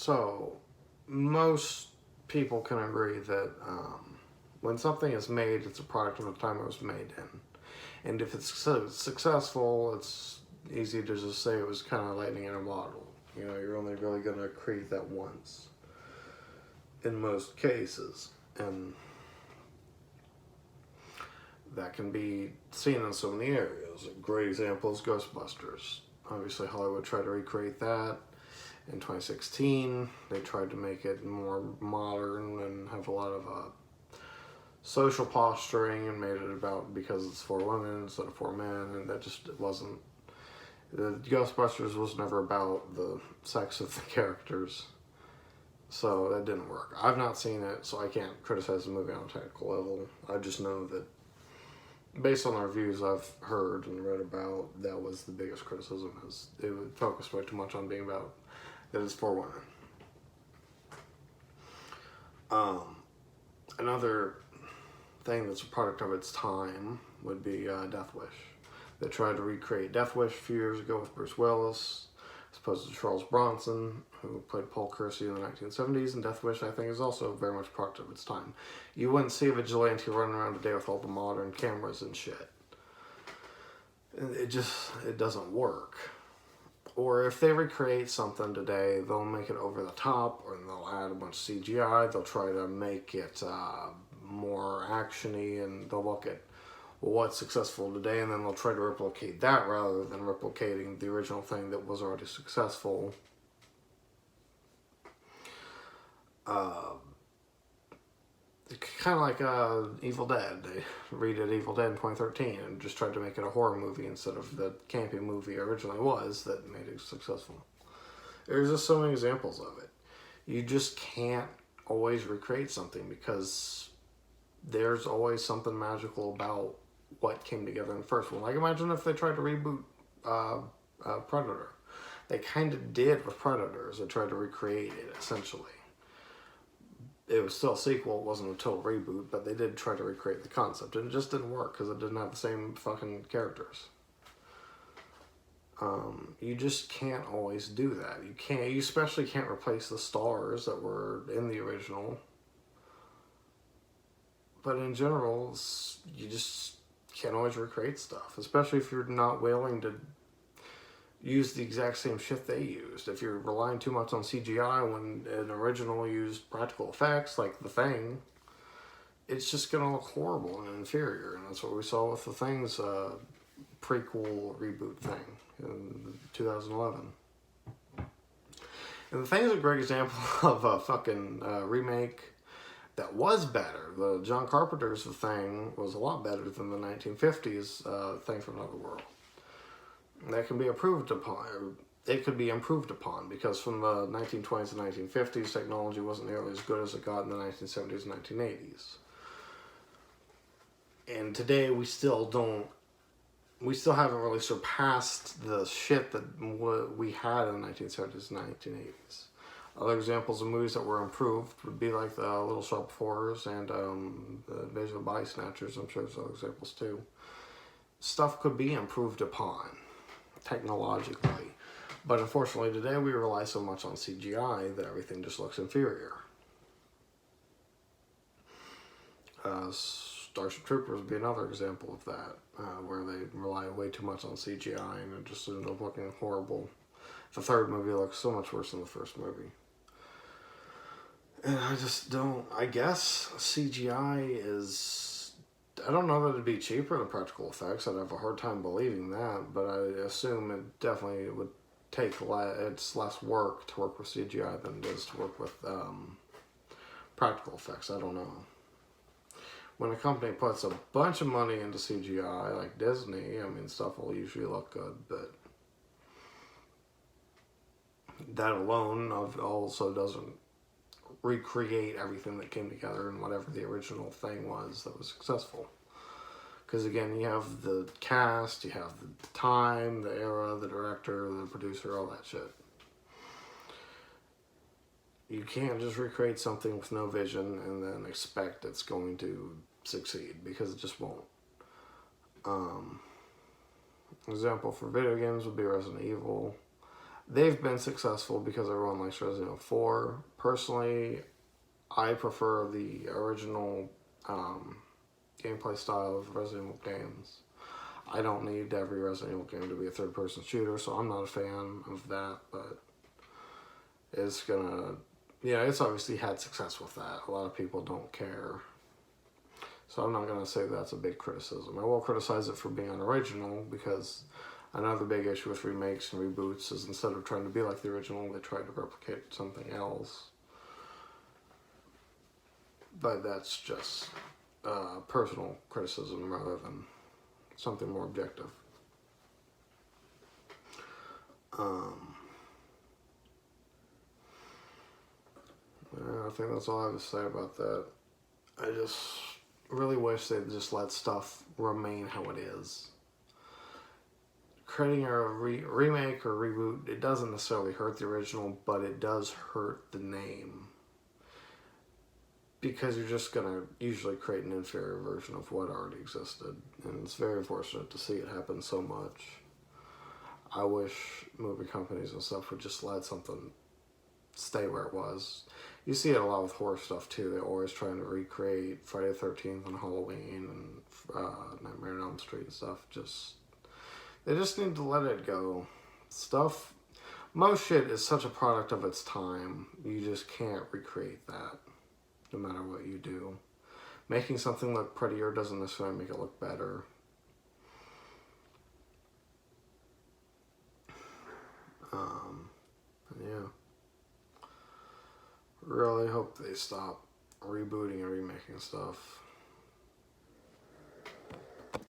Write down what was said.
So, most people can agree that when something is made, it's a product of the time it was made in. And if it's successful, it's easy to just say it was kind of lightning in a bottle. You know, you're only really going to create that once in most cases. And that can be seen in so many areas. A great example is Ghostbusters. Obviously, Hollywood tried to recreate that in 2016. They tried to make it more modern and have a lot of social posturing and made it about because it's for women instead of for men, and that just wasn't. The Ghostbusters was never about the sex of the characters, so that didn't work. I've not seen it, so I can't criticize the movie on a technical level. I just know that based on the reviews I've heard and read about, that was the biggest criticism, is it would focus way too much on being about that it's for women. Another thing that's a product of its time would be Death Wish. They tried to recreate Death Wish a few years ago with Bruce Willis, as opposed to Charles Bronson, who played Paul Kersey in the 1970s, and Death Wish, I think, is also very much a product of its time. You wouldn't see a vigilante running around today with all the modern cameras and shit. It doesn't work. Or if they recreate something today, they'll make it over the top, or they'll add a bunch of CGI. They'll try to make it more actiony, and they'll look at what's successful today, and then they'll try to replicate that rather than replicating the original thing that was already successful. Kind of like Evil Dead. They redid Evil Dead in 2013 and just tried to make it a horror movie instead of the campy movie it originally was that made it successful. There's just so many examples of it. You just can't always recreate something because there's always something magical about what came together in the first one. Like, imagine if they tried to reboot Predator. They kind of did with Predators. They tried to recreate it, essentially. It was still a sequel, it wasn't a total reboot, but they did try to recreate the concept, and it just didn't work because it didn't have the same fucking characters. You just can't always do that. You especially can't replace the stars that were in the original. But in general, you just can't always recreate stuff, especially if you're not willing to use the exact same shit they used. If you're relying too much on CGI when an original used practical effects like The Thing, it's just going to look horrible and inferior. And that's what we saw with The Thing's prequel reboot thing in 2011. And The Thing is a great example of a fucking remake that was better. The John Carpenter's The Thing was a lot better than the 1950s Thing from Another World. That can be improved upon. It could be improved upon because from the 1920s and 1950s, technology wasn't nearly as good as it got in the 1970s and 1980s. And today we still haven't really surpassed the shit that we had in the 1970s and 1980s. Other examples of movies that were improved would be like the Little Shop of Horrors and the Invasion of the Body Snatchers. I'm sure there's other examples too. Stuff could be improved upon technologically, but unfortunately today we rely so much on CGI that everything just looks inferior. Starship Troopers would be another example of that, where they rely way too much on CGI and it just ended up looking horrible. The third movie looks so much worse than the first movie. And I guess CGI is, I don't know that it'd be cheaper than practical effects. I'd have a hard time believing that, but I assume it definitely would take it's less work to work with CGI than it is to work with practical effects. I don't know. When a company puts a bunch of money into CGI, like Disney, I mean, stuff will usually look good, but that alone also doesn't recreate everything that came together in whatever the original thing was that was successful. Because again, you have the cast, you have the time, the era, the director, the producer, all that shit. You can't just recreate something with no vision and then expect it's going to succeed, because it just won't. Example for video games would be Resident Evil. they've been successful because everyone likes Resident Evil 4. Personally, I prefer the original gameplay style of Resident Evil games. I don't need every Resident Evil game to be a third-person shooter, so I'm not a fan of that, but it's gonna... Yeah, it's obviously had success with that. A lot of people don't care. So I'm not gonna say that's a big criticism. I will criticize it for being unoriginal, because another big issue with remakes and reboots is instead of trying to be like the original, they try to replicate something else. But that's just personal criticism rather than something more objective. I think that's all I have to say about that. I just really wish they'd just let stuff remain how it is. Creating a remake or reboot, it doesn't necessarily hurt the original, but it does hurt the name. Because you're just going to usually create an inferior version of what already existed. And it's very unfortunate to see it happen so much. I wish movie companies and stuff would just let something stay where it was. You see it a lot with horror stuff too. They're always trying to recreate Friday the 13th and Halloween and Nightmare on Elm Street and stuff. They just need to let it go. Most shit is such a product of its time. You just can't recreate that, no matter what you do. Making something look prettier doesn't necessarily make it look better. Yeah. Really hope they stop rebooting and remaking stuff.